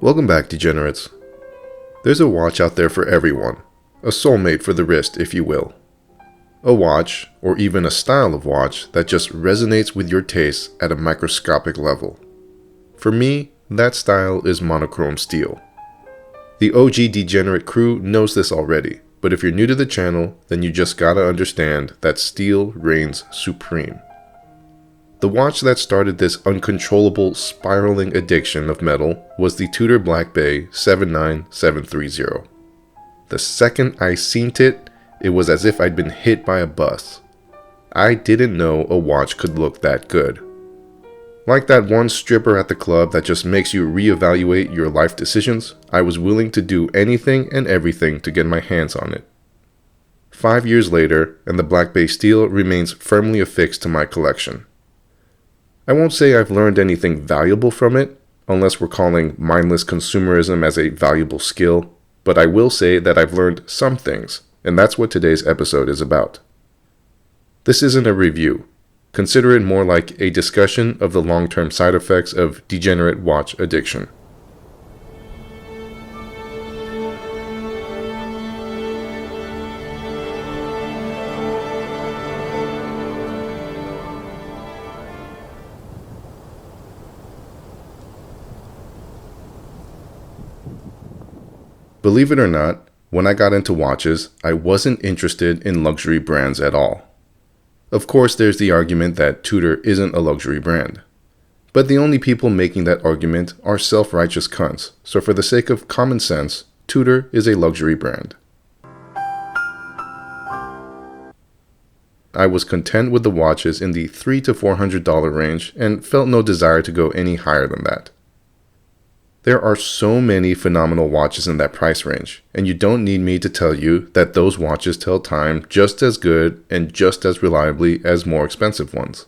Welcome back, degenerates. There's a watch out there for everyone, a soulmate for the wrist, if you will. A watch, or even a style of watch, that just resonates with your tastes at a microscopic level. For me, that style is monochrome steel. The OG degenerate crew knows this already, but if you're new to the channel, then you just gotta understand that steel reigns supreme. The watch that started this uncontrollable spiraling addiction of metal was the Tudor Black Bay 79730. The second I seen it, it was as if I'd been hit by a bus. I didn't know a watch could look that good. Like that one stripper at the club that just makes you reevaluate your life decisions, I was willing to do anything and everything to get my hands on it. 5 years later, and the Black Bay steel remains firmly affixed to my collection. I won't say I've learned anything valuable from it, unless we're calling mindless consumerism as a valuable skill, but I will say that I've learned some things, and that's what today's episode is about. This isn't a review. Consider it more like a discussion of the long-term side effects of degenerate watch addiction. Believe it or not, when I got into watches, I wasn't interested in luxury brands at all. Of course, there's the argument that Tudor isn't a luxury brand. But the only people making that argument are self-righteous cunts, so for the sake of common sense, Tudor is a luxury brand. I was content with the watches in the $300 to $400 range and felt no desire to go any higher than that. There are so many phenomenal watches in that price range, and you don't need me to tell you that those watches tell time just as good and just as reliably as more expensive ones.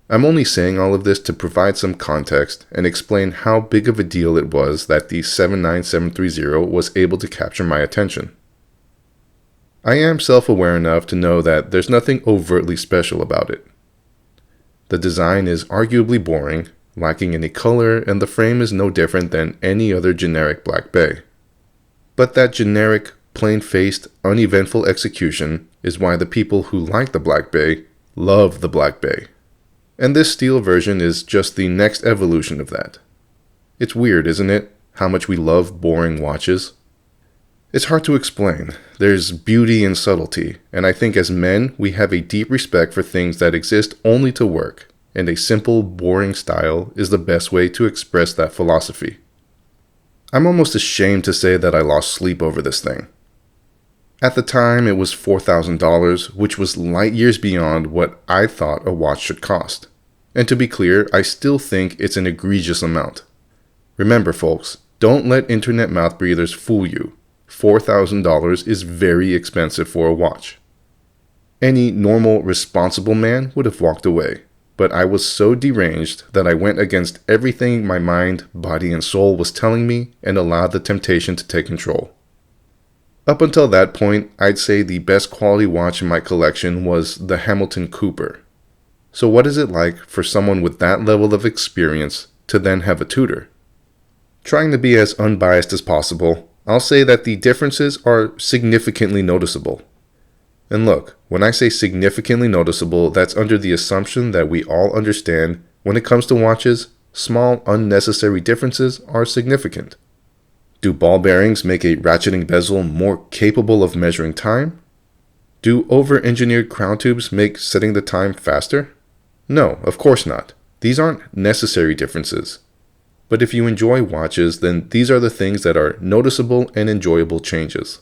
I'm only saying all of this to provide some context and explain how big of a deal it was that the 79730 was able to capture my attention. I am self-aware enough to know that there's nothing overtly special about it. The design is arguably boring, lacking any color, and the frame is no different than any other generic Black Bay. But that generic, plain-faced, uneventful execution is why the people who like the Black Bay love the Black Bay. And this steel version is just the next evolution of that. It's weird, isn't it, how much we love boring watches? It's hard to explain. There's beauty in subtlety, and I think as men, we have a deep respect for things that exist only to work. And a simple, boring style is the best way to express that philosophy. I'm almost ashamed to say that I lost sleep over this thing. At the time, it was $4,000, which was light years beyond what I thought a watch should cost. And to be clear, I still think it's an egregious amount. Remember, folks, don't let internet mouth breathers fool you. $4,000 is very expensive for a watch. Any normal, responsible man would have walked away. But I was so deranged that I went against everything my mind, body, and soul was telling me and allowed the temptation to take control. Up until that point, I'd say the best quality watch in my collection was the Hamilton Cooper. So what is it like for someone with that level of experience to then have a Tudor? Trying to be as unbiased as possible, I'll say that the differences are significantly noticeable. And look, when I say significantly noticeable, that's under the assumption that we all understand when it comes to watches, small unnecessary differences are significant. Do ball bearings make a ratcheting bezel more capable of measuring time? Do over-engineered crown tubes make setting the time faster? No, of course not. These aren't necessary differences. But if you enjoy watches, then these are the things that are noticeable and enjoyable changes.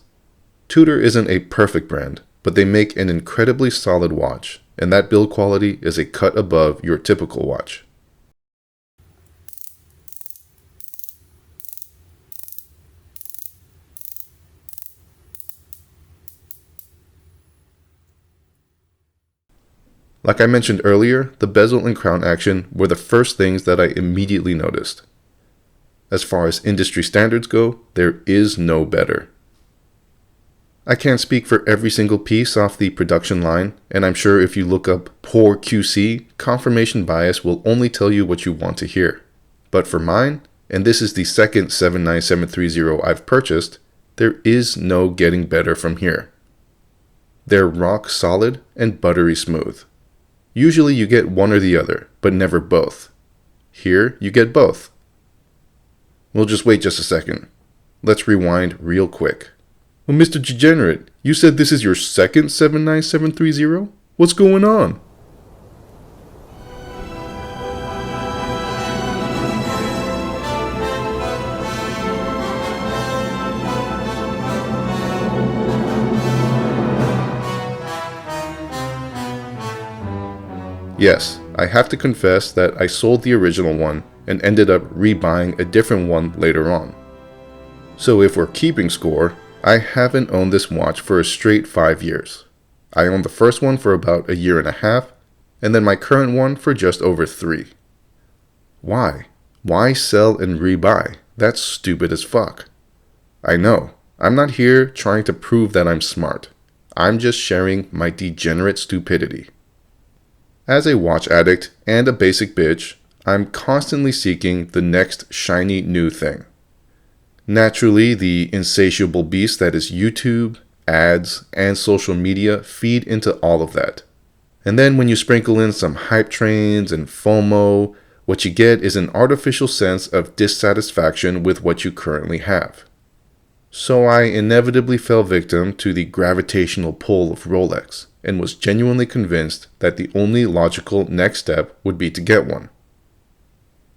Tudor isn't a perfect brand, but they make an incredibly solid watch, and that build quality is a cut above your typical watch. Like I mentioned earlier, the bezel and crown action were the first things that I immediately noticed. As far as industry standards go, there is no better. I can't speak for every single piece off the production line, and I'm sure if you look up poor QC, confirmation bias will only tell you what you want to hear. But for mine, and this is the second 79730 I've purchased, there is no getting better from here. They're rock solid and buttery smooth. Usually you get one or the other, but never both. Here you get both. We'll just wait just a second. Let's rewind real quick. Well, Mr. Degenerate, you said this is your second 79730? What's going on? Yes, I have to confess that I sold the original one and ended up rebuying a different one later on. So if we're keeping score, I haven't owned this watch for a straight 5 years. I owned the first one for about a year and a half, and then my current one for just over 3. Why? Why sell and rebuy? That's stupid as fuck. I know, I'm not here trying to prove that I'm smart. I'm just sharing my degenerate stupidity. As a watch addict and a basic bitch, I'm constantly seeking the next shiny new thing. Naturally, the insatiable beast that is YouTube, ads, and social media feed into all of that. And then when you sprinkle in some hype trains and FOMO, what you get is an artificial sense of dissatisfaction with what you currently have. So I inevitably fell victim to the gravitational pull of Rolex, and was genuinely convinced that the only logical next step would be to get one.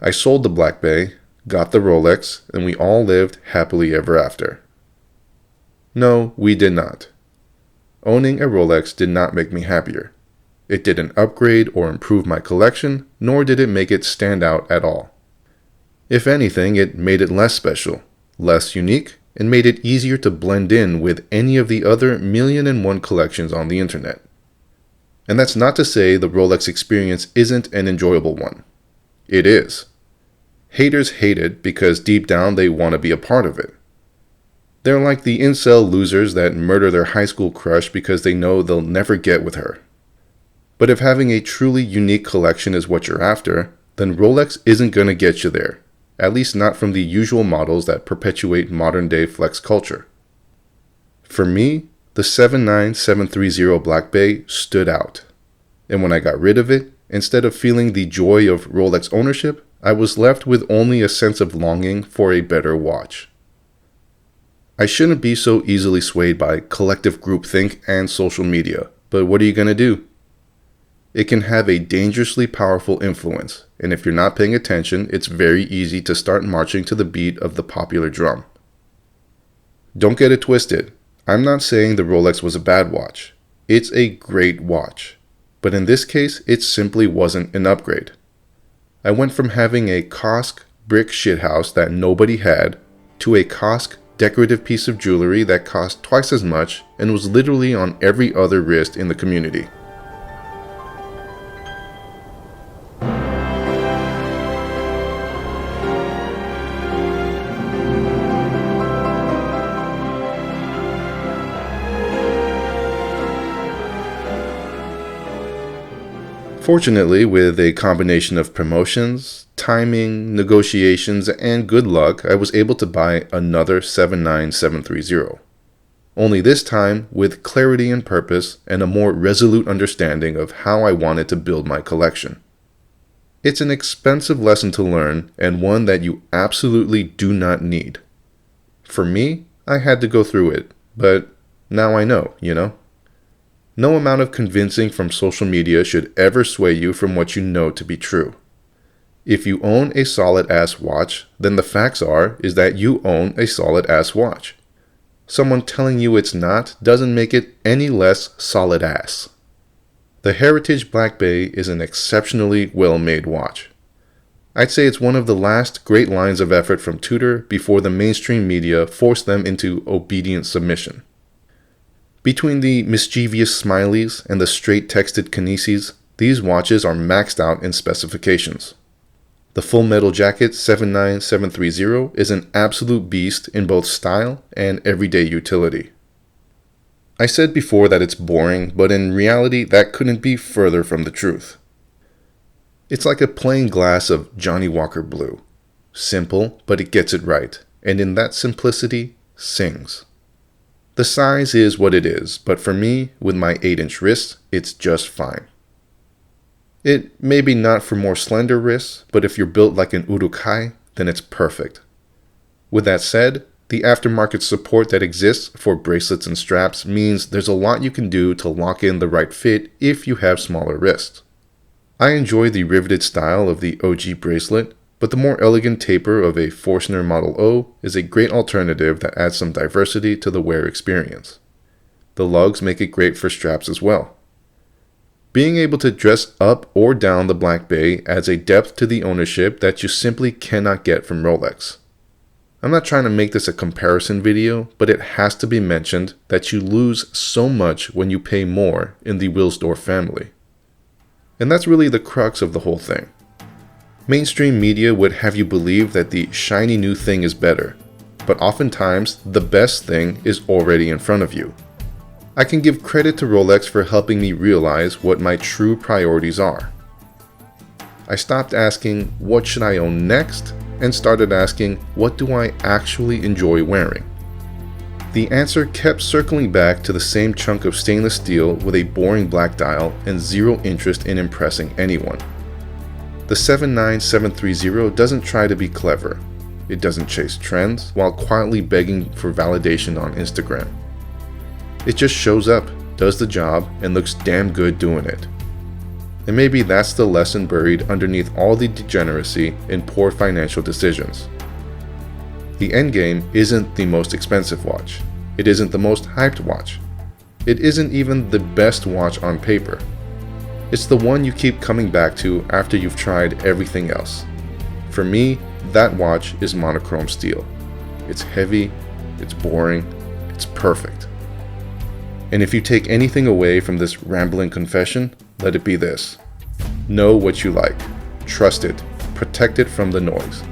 I sold the Black Bay, got the Rolex, and we all lived happily ever after. No, we did not. Owning a Rolex did not make me happier. It didn't upgrade or improve my collection, nor did it make it stand out at all. If anything, it made it less special, less unique, and made it easier to blend in with any of the other 1,000,001 collections on the internet. And that's not to say the Rolex experience isn't an enjoyable one. It is. Haters hate it because deep down they want to be a part of it. They're like the incel losers that murder their high school crush because they know they'll never get with her. But if having a truly unique collection is what you're after, then Rolex isn't going to get you there. At least not from the usual models that perpetuate modern-day flex culture. For me, the 79730 Black Bay stood out. And when I got rid of it, instead of feeling the joy of Rolex ownership, I was left with only a sense of longing for a better watch. I shouldn't be so easily swayed by collective groupthink and social media, but what are you going to do? It can have a dangerously powerful influence, and if you're not paying attention, it's very easy to start marching to the beat of the popular drum. Don't get it twisted. I'm not saying the Rolex was a bad watch. It's a great watch. But in this case, it simply wasn't an upgrade. I went from having a Kosk brick shithouse that nobody had to a Kosk decorative piece of jewelry that cost twice as much and was literally on every other wrist in the community. Fortunately, with a combination of promotions, timing, negotiations, and good luck, I was able to buy another 79730. Only this time with clarity and purpose and a more resolute understanding of how I wanted to build my collection. It's an expensive lesson to learn and one that you absolutely do not need. For me, I had to go through it, but now I know, you know? No amount of convincing from social media should ever sway you from what you know to be true. If you own a solid-ass watch, then the facts is that you own a solid-ass watch. Someone telling you it's not doesn't make it any less solid-ass. The Heritage Black Bay is an exceptionally well-made watch. I'd say it's one of the last great lines of effort from Tudor before the mainstream media forced them into obedient submission. Between the mischievous smileys and the straight-texted kineses, these watches are maxed out in specifications. The Full Metal Jacket 79730 is an absolute beast in both style and everyday utility. I said before that it's boring, but in reality that couldn't be further from the truth. It's like a plain glass of Johnny Walker Blue. Simple, but it gets it right, and in that simplicity, sings. The size is what it is, but for me, with my 8-inch wrist, it's just fine. It may be not for more slender wrists, but if you're built like an urukai, then it's perfect. With that said, the aftermarket support that exists for bracelets and straps means there's a lot you can do to lock in the right fit if you have smaller wrists. I enjoy the riveted style of the OG bracelet, but the more elegant taper of a Forstner Model O is a great alternative that adds some diversity to the wear experience. The lugs make it great for straps as well. Being able to dress up or down the Black Bay adds a depth to the ownership that you simply cannot get from Rolex. I'm not trying to make this a comparison video, but it has to be mentioned that you lose so much when you pay more in the Wilsdorf family. And that's really the crux of the whole thing. Mainstream media would have you believe that the shiny new thing is better, but oftentimes the best thing is already in front of you. I can give credit to Rolex for helping me realize what my true priorities are. I stopped asking, what should I own next? And started asking, what do I actually enjoy wearing? The answer kept circling back to the same chunk of stainless steel with a boring black dial and zero interest in impressing anyone. The 79730 doesn't try to be clever. It doesn't chase trends while quietly begging for validation on Instagram. It just shows up, does the job, and looks damn good doing it. And maybe that's the lesson buried underneath all the degeneracy and poor financial decisions. The endgame isn't the most expensive watch. It isn't the most hyped watch. It isn't even the best watch on paper. It's the one you keep coming back to after you've tried everything else. For me, that watch is monochrome steel. It's heavy, it's boring, it's perfect. And if you take anything away from this rambling confession, let it be this. Know what you like. Trust it. Protect it from the noise.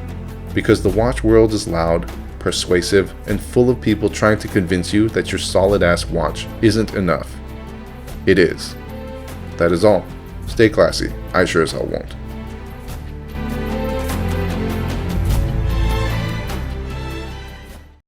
Because the watch world is loud, persuasive, and full of people trying to convince you that your solid-ass watch isn't enough. It is. That is all. Stay classy. I sure as hell won't.